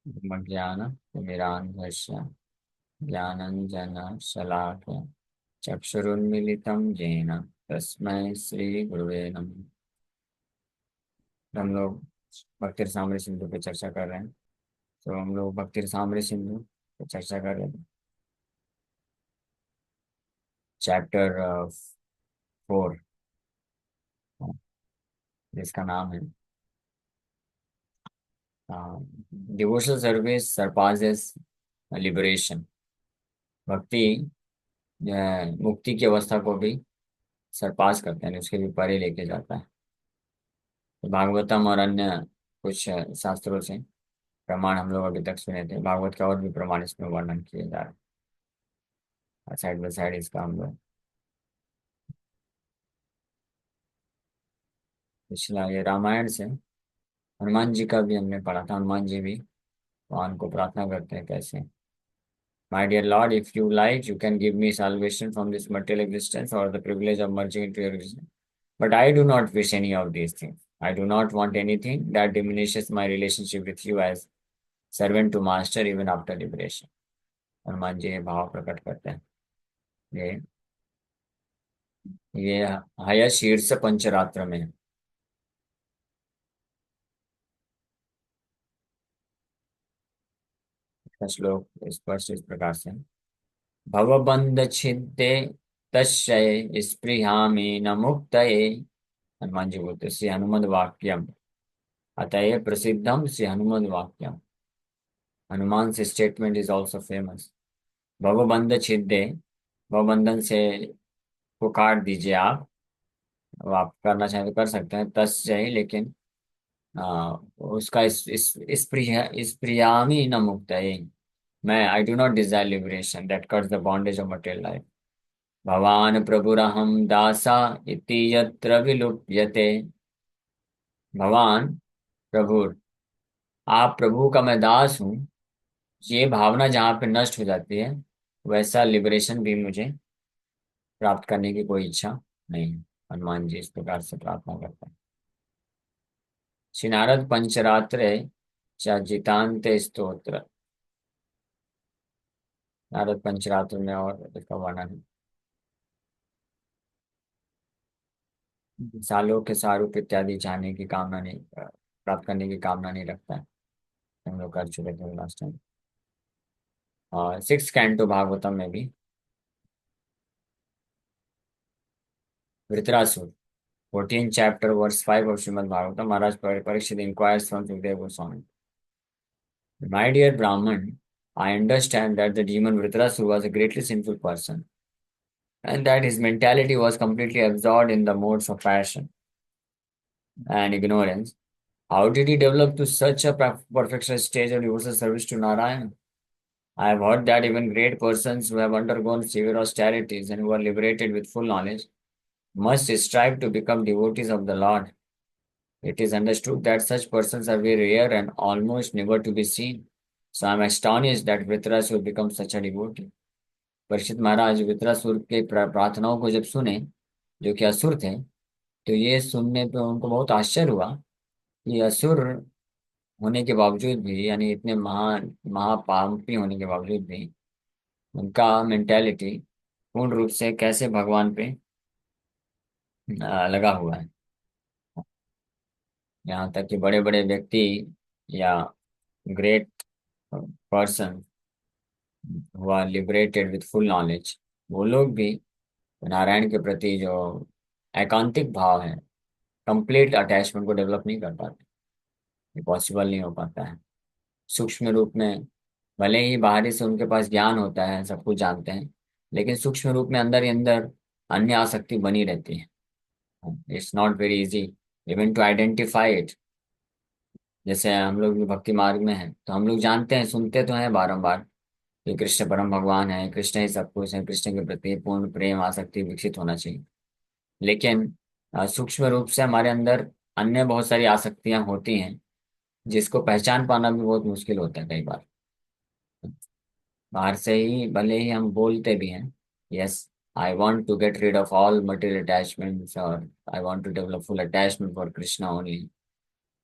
ज्ञानतिमिरान्धस्य ज्ञानञ्जनशलाकया चक्षुरुन्मीलितं येन तस्मै श्रीगुरुवे नमः। हम लोग भक्ति रसामृत सिंधु पे चर्चा कर रहे हैं। तो हम लोग भक्ति रसामृत सिंधु पे चर्चा कर रहे हैं। चैप्टर 4, जिसका नाम है डिवोशनल सर्विस सरपासेस लिबरेशन। भक्ति मुक्ति की अवस्था को भी सरपास करते हैं, उसके भी परे लेके जाता है। तो भागवतम और अन्य कुछ शास्त्रों से प्रमाण हम लोग अभी तक सुने थे। भागवत का और भी प्रमाण इसमें वर्णन किए जा रहे हैं साइड बाय साइड इसका हम लोग। पिछला ये रामायण से हनुमान जी का भी हमने पढ़ा था। हनुमान जी भी भगवान को प्रार्थना करते हैं कैसे, My dear Lord, if you like, you can give me salvation from this material existence or the privilege of merging into your existence. But I do not wish any of these things. I do not want anything that diminishes my relationship with you as servant to master even after liberation. Hanuman ji ये भाव प्रकट करते हैं। ये ये हय शीर्ष पंचरात्र में है। इसका श्लोक स्पष्ट इस प्रकार से है। भवबंध छिद्दे तस्यै स्पृहामि न मुक्तये। हनुमान जी बोलते श्री हनुमद वाक्यम अतएव प्रसिद्धम श्री हनुमद वाक्यम। हनुमान से स्टेटमेंट इज ऑल्सो फेमस। भवबंध छिद्दे, भवबंधन से को काट दीजिए आप। अब आप करना चाहें तो कर सकते हैं तस् चाहिए, लेकिन उसका इस प्रियामी न मुक्त है। मैं I do not desire liberation that cuts the bondage of material life. भवान प्रभुरहम दासा इति यत्र विलुप्यते। भवान प्रभु, आप प्रभु का मैं दास हूँ, ये भावना जहाँ पे नष्ट हो जाती है वैसा लिबरेशन भी मुझे प्राप्त करने की कोई इच्छा नहीं है। हनुमान जी इस प्रकार से प्रार्थना करते हैं। श्री नारद पंचरात्रे च जितांत स्तोत्र। नारद पंचरात्र में और इसका वर्णन है। सालों के सारूप इत्यादि चाहने की कामना नहीं, प्राप्त करने की कामना नहीं रखता है। हम लोग कर चुके थे लास्ट टाइम। और 6 कैंटो भागवतम में भी Vritrasura 14 chapter verse 5 of Srimad Bhagavatam. Maharaj Parikshit inquires from Sukhdev Goswami, My dear Brahman, I understand that the demon Vritrasura was a greatly sinful person, and that his mentality was completely absorbed in the modes of passion and ignorance. How did he develop to such a perfection stage of devotional service to Narayana? I have heard that even great persons who have undergone severe austerities and who are liberated with full knowledge must strive to become devotees of the Lord. It is understood that such persons are very rare and almost never to be seen. So I am astonished that Vritrasura become such a devotee. Parikshit Maharaj Vritrasura के प्रार्थनाओं को जब सुने, जो कि असुर थे, तो ये सुनने पे उनको बहुत आश्चर्य हुआ कि असुर होने के बावजूद भी, यानी इतने महान महापापी होने के बावजूद भी, उनका मेंटेलिटी पूर्ण रूप से कैसे भगवान पे लगा हुआ है। यहाँ तक कि बड़े बड़े व्यक्ति या great person who are liberated with full knowledge, वो लोग भी नारायण के प्रति जो एकांतिक भाव है, कंप्लीट अटैचमेंट को डेवलप नहीं कर पाते। ये पॉसिबल नहीं हो पाता है। सूक्ष्म रूप में भले ही बाहरी से उनके पास ज्ञान होता है, सब कुछ जानते हैं, लेकिन सूक्ष्म रूप में अंदर ही अंदर अन्य आसक्ति बनी रहती है। It's not very easy even to identify it. जैसे हम लोग भी भक्ति मार्ग में हैं, तो हम लोग जानते हैं, सुनते तो हैं बारंबार कि कृष्ण परम भगवान है, कृष्ण ही सब कुछ है, कृष्ण के प्रति पूर्ण प्रेम आसक्ति विकसित होना चाहिए। लेकिन सूक्ष्म रूप से हमारे अंदर अन्य बहुत सारी आसक्तियां होती हैं, जिसको पहचान पाना भी बहुत मुश्किल होता है कई बार। बाहर से ही भले ही हम बोलते भी हैं, yes I want to get rid of all material attachments, और I want to develop full attachment for Krishna only,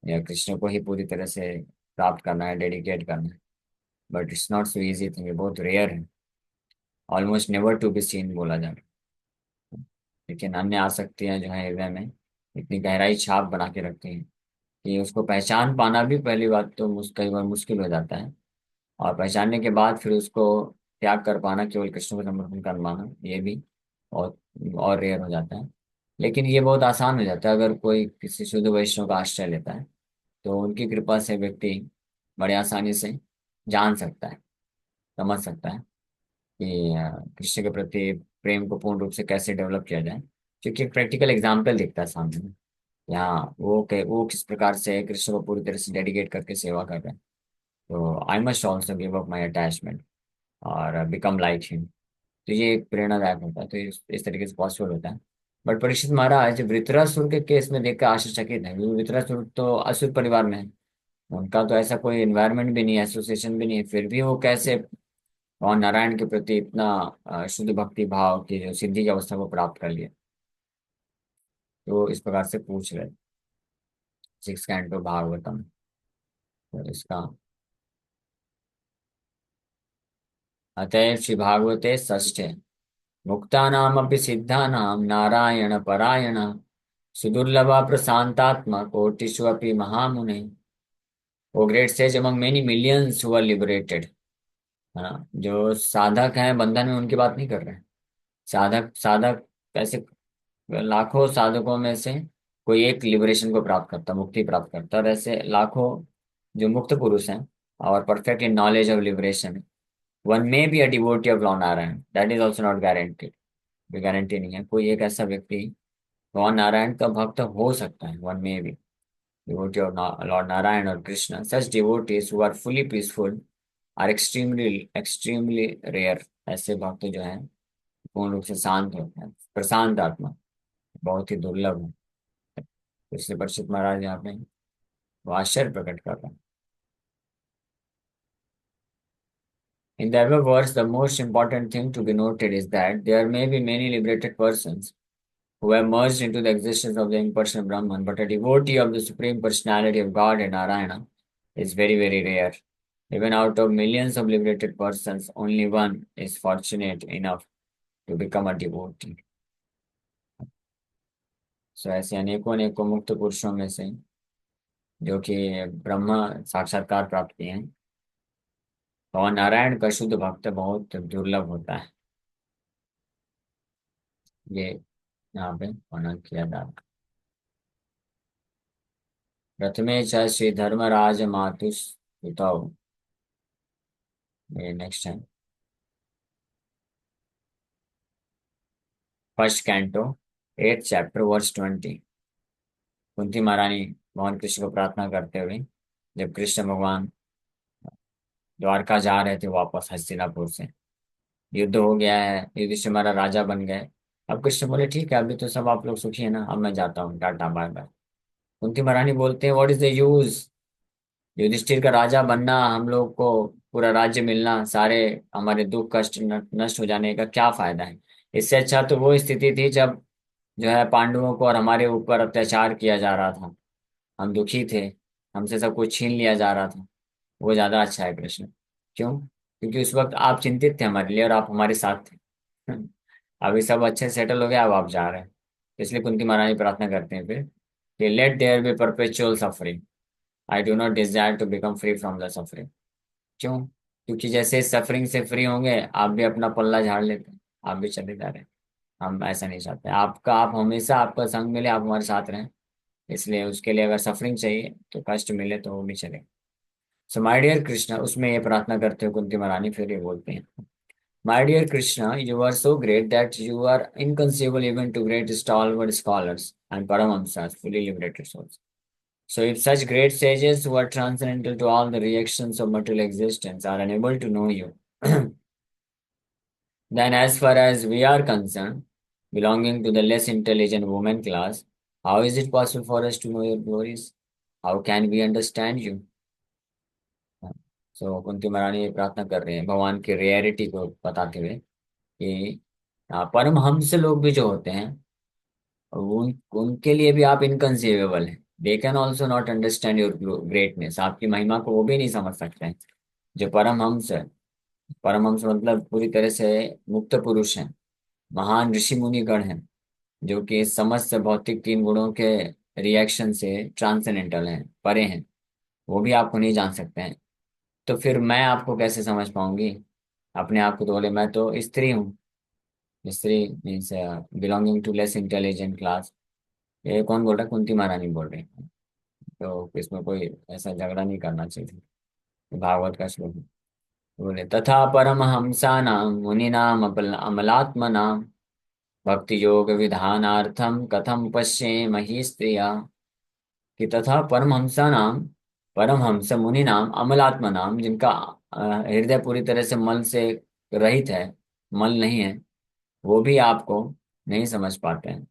या कृष्ण को ही पूरी तरह से प्राप्त करना है, डेडिकेट करना है। But it's not so easy thing, ये बहुत रेयर है, almost never to be seen बोला जाए। लेकिन अन्य आसक्तियां जो है हृदय में इतनी गहराई छाप बना के रखती हैं कि उसको पहचान पाना भी पहली बात तो कई बार मुश्किल हो जाता है। और पहचानने के बाद फिर उसको त्याग कर पाना, केवल कृष्ण को समर्पण कर पाना, ये भी और रेयर हो जाता है। लेकिन ये बहुत आसान हो जाता है अगर कोई किसी शुद्ध वैष्णव का आश्रय लेता है। तो उनकी कृपा से व्यक्ति बड़े आसानी से जान सकता है, समझ सकता है कि कृष्ण के प्रति प्रेम को पूर्ण रूप से कैसे डेवलप किया जाए। क्योंकि एक प्रैक्टिकल एग्जाम्पल दिखता है सामने में। यहाँ वो किस प्रकार से कृष्ण को पूरी तरह से डेडिकेट करके सेवा कर रहे हैं। तो I must also give up my attachment और बिकम लाइक हिम। तो ये एक प्रेरणादायक होता है, तो इस तरीके से पॉसिबल होता है। बट परीक्षित महाराज वृत्रासुर के केस में देखकर आश्चर्यचकित है, क्योंकि वृत्रासुर तो असुर परिवार में है। उनका तो ऐसा कोई एनवायरनमेंट भी नहीं है, एसोसिएशन भी नहीं है, फिर भी वो कैसे और नारायण के प्रति इतना शुद्ध भक्ति भाव की जो सिद्धि की अवस्था को प्राप्त कर लिया। तो इस प्रकार से पूछ रहे, 6 कैंटो भागवतम। तो इसका अतएव श्री भागवते षष्ठे मुक्तानामपि सिद्धानां नारायण परायण सुदुर्लभा प्रशांतात्मा कोटिषु अपि महामुने। वो great sage among many millions who are liberated. है ना, जो साधक हैं बंधन में, उनकी बात नहीं कर रहे हैं। साधक साधक कैसे, लाखों साधकों में से कोई एक लिबरेशन को प्राप्त करता, मुक्ति प्राप्त करता, और ऐसे लाखों जो मुक्त पुरुष हैं और perfect in knowledge of liberation, one may be a devotee of Lord Narayan, that is also not guaranteed. Guarantee नहीं है कोई एक ऐसा व्यक्ति भगवान नारायण का भक्त हो सकता है, वन में भी डिवोटी ऑफ लॉर्ड नारायण और Krishna. Such devotees who are fully peaceful are extremely extremely rare. ऐसे भक्त जो हैं पूर्ण रूप से शांत होते हैं, प्रशांत आत्मा, बहुत ही दुर्लभ है। तो इसलिए परीक्षित महाराज यहाँ पे वो आश्चर्य प्रकट कर रहे हैं। In the above words, the most important thing to be noted is that there may be many liberated persons who have merged into the existence of the impersonal Brahman, but a devotee of the Supreme Personality of God and Narayana is very, very rare. Even out of millions of liberated persons, only one is fortunate enough to become a devotee. So ऐसे अनेकों अनेकों मुक्त पुरुषों में से जो कि ब्रह्म साक्षात्कार प्राप्त किए हैं, और नारायण का शुद्ध भक्त बहुत दुर्लभ होता है। ये यहाँ पे वर्णन किया जा रहा है। प्रथमे च श्री धर्मराज मातुस्तुतौ। ये नेक्स्ट है first canto 8th chapter verse 20। Kunti महारानी भगवान कृष्ण को प्रार्थना करते हुए, जब कृष्ण भगवान द्वारका जा रहे थे वापस हस्तिनापुर से, युद्ध हो गया है, युधिष्ठिर हमारा राजा बन गए। अब कृष्ण बोले ठीक है, अभी तो सब आप लोग सुखी है ना, अब मैं जाता हूँ, टाटा बाय बाय। कुंती महारानी बोलते हैं what is the use, Yudhishthir का राजा बनना, हम लोग को पूरा राज्य मिलना, सारे हमारे दुख कष्ट नष्ट हो जाने का क्या फायदा है। इससे अच्छा तो वो स्थिति थी जब जो है पांडवों को और हमारे ऊपर अत्याचार किया जा रहा था, हम दुखी थे, हमसे सब कुछ छीन लिया जा रहा था, वो ज्यादा अच्छा है कृष्ण। क्यों? क्योंकि उस वक्त आप चिंतित थे हमारे लिए और आप हमारे साथ थे। अभी सब अच्छे सेटल हो गया, अब आप जा रहे हैं। इसलिए कुंती महारानी प्रार्थना करते हैं फिर कि let there be perpetual suffering, I do not desire to become free from the suffering. क्यों? क्योंकि जैसे सफरिंग से फ्री होंगे आप भी अपना पल्ला झाड़ लेते हैं, आप भी चले जा रहे हैं। हम ऐसा नहीं चाहते, आपका आप हमेशा आपका संग मिले, आप हमारे साथ रहें। इसलिए उसके लिए अगर सफरिंग चाहिए तो कष्ट मिले तो वो भी चले। सो माय डियर कृष्णा, उसमें ये प्रार्थना करते हो कुंती महारानी, फिर ये बोलते हैं my dear Krishna, you are so great that you are inconceivable even to great stalwart scholars and परमहंसas fully liberated souls. So if such great sages who are transcendental to all the reactions of material existence are unable to know you, then as far as we are concerned, belonging to the less intelligent woman class, how is it possible for us to know your glories? How can we understand you? सो कुंती महारानी ये प्रार्थना कर रहे हैं भगवान की rarity को बताते हुए कि परमहंस लोग भी जो होते हैं, उनके लिए भी आप इनकंसीवेबल हैं। They can also not understand your greatness, आपकी महिमा को वो भी नहीं समझ सकते हैं। जो परमहंस है, परमहंस मतलब पूरी तरह से मुक्त पुरुष हैं, महान ऋषि मुनि गण हैं, जो कि समस्त भौतिक तीन गुणों के रिएक्शन से ट्रांसेंडेंटल हैं, परे हैं, वो भी आपको नहीं जान सकते हैं। तो फिर मैं आपको कैसे समझ पाऊंगी? अपने आप को तो बोले मैं तो स्त्री हूँ। स्त्री means belonging to less intelligent class. ये कौन बोल रहा है? कुंती महारानी बोल रही है। तो इसमें कोई ऐसा झगड़ा नहीं करना चाहिए। भागवत का श्लोक है। बोले तथा परमहंसानां मुनीनां अमलात्मनां भक्ति योग विधानार्थम कथम पश्येम हि स्त्रिया। कि तथा परमहंसानां, परमहंस मुनीनां अमलात्मनां, जिनका हृदय पूरी तरह से मल से रहित है, मल नहीं है, वो भी आपको नहीं समझ पाते हैं।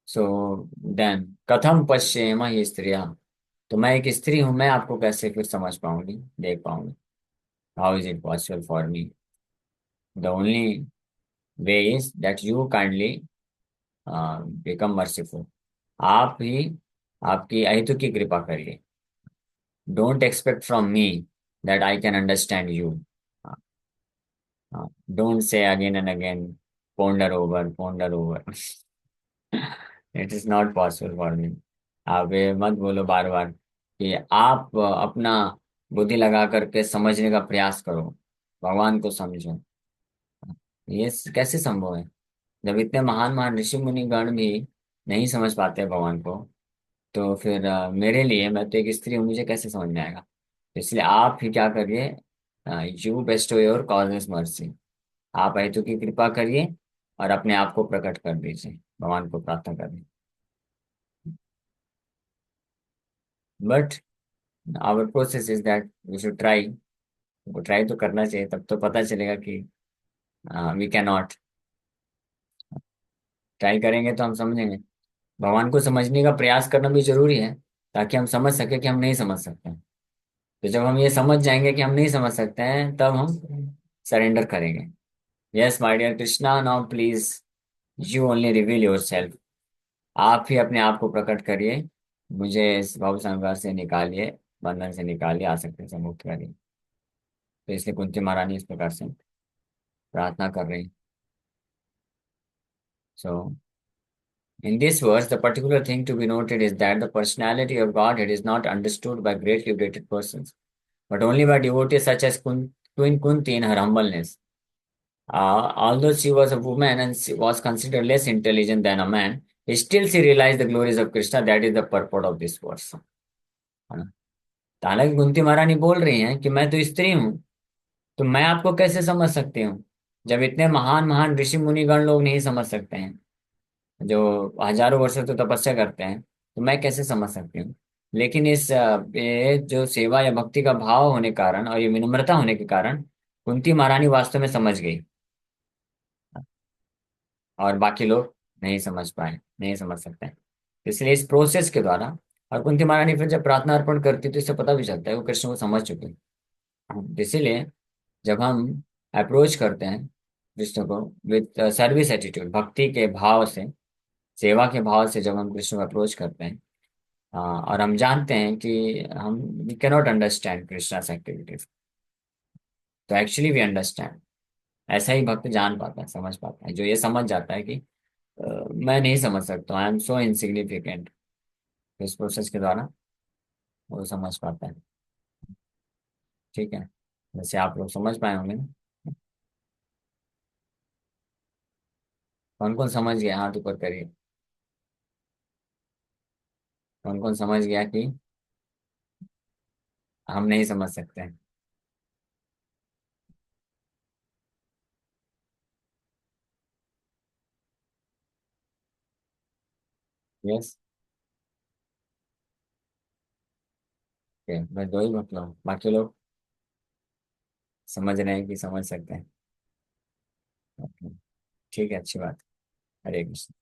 सो देन कथम पश्येम हि स्त्रिया, तो मैं एक स्त्री हूं, मैं आपको कैसे फिर समझ पाऊंगी, देख पाऊंगी? How is it possible for me? The only way is that you kindly become merciful. आप ही आपकी अहितु की कृपा करिए। Don't expect from me that I can understand you. Don't say again and again ponder over. It is not possible for me. आप ये मत बोलो बार बार कि आप अपना बुद्धि लगा करके समझने का प्रयास करो, भगवान को समझो। ये कैसे संभव है? जब इतने महान महान ऋषि मुनि गण भी नहीं समझ पाते भगवान को, तो फिर मेरे लिए, मैं तो एक स्त्री हूँ, मुझे कैसे समझ में आएगा? तो इसलिए आप ही क्या करिए, you Bairstow your causes mercy. आप हेतु की कृपा करिए और अपने आप को प्रकट कर दीजिए, भगवान को प्रार्थना करिए। But our process is that we should try. वो ट्राई तो करना चाहिए, तब तो पता चलेगा कि वी कैन नॉट। ट्राई करेंगे तो हम समझेंगे। भगवान को समझने का प्रयास करना भी जरूरी है, ताकि हम समझ सके कि हम नहीं समझ सकते हैं। तो जब हम ये समझ जाएंगे कि हम नहीं समझ सकते हैं, तब हम सरेंडर करेंगे। Yes my dear Krishna, now please you only reveal yourself. आप ही अपने आप को प्रकट करिए, मुझे इस भव संसार से निकालिए, बंधन से निकालिए, आसक्ति से मुक्त करिए। तो इसलिए कुंती महारानी इस प्रकार से प्रार्थना कर रही। सो in this verse, the particular thing to be noted is that the personality of Godhead is not understood by great liberated persons, but only by devotees such as Queen Kunti in her humbleness. Although she was a woman and she was considered less intelligent than a man, still she realized the glories of Krishna. That is the purport of this verse. है ना? तो हालांकि कुंती महारानी बोल रही हैं कि मैं तो स्त्री हूँ, तो मैं आपको कैसे समझ सकती हूँ? जब इतने महान महान ऋषि मुनिगण लोग नहीं समझ सकते हैं, जो हजारों वर्षों तो तपस्या करते हैं, तो मैं कैसे समझ सकती हूँ? लेकिन इस ये जो सेवा या भक्ति का भाव होने के कारण और ये विनम्रता होने के कारण कुंती महारानी वास्तव में समझ गई, और बाकी लोग नहीं समझ पाए, नहीं समझ सकते हैं। इसलिए इस प्रोसेस के द्वारा, और कुंती महारानी फिर जब प्रार्थना अर्पण करती है, तो इससे पता भी चलता है वो कृष्ण को समझ चुके हैं। इसीलिए जब हम अप्रोच करते हैं कृष्ण को विद सर्विस एटीट्यूड, भक्ति के भाव से, सेवा के भाव से, जब हम कृष्ण को अप्रोच करते हैं, और हम जानते हैं कि हम we can not understand Krishna's activities, तो एक्चुअली वी अंडरस्टैंड। ऐसा ही भक्त जान पाता है, समझ पाता है, जो ये समझ जाता है कि मैं नहीं समझ सकता, आई एम सो इनसिग्निफिकेंट। इस प्रोसेस के द्वारा वो समझ पाता है। ठीक है, वैसे आप लोग समझ पाए होंगे ना? कौन कौन समझ गया, हाथ ऊपर करिए। कौन कौन समझ गया कि हम नहीं समझ सकते हैं? यस। बस दो ही मतलब, बाकी लोग समझ रहे हैं कि समझ सकते हैं? Okay, ठीक है, अच्छी बात। हरे कृष्ण।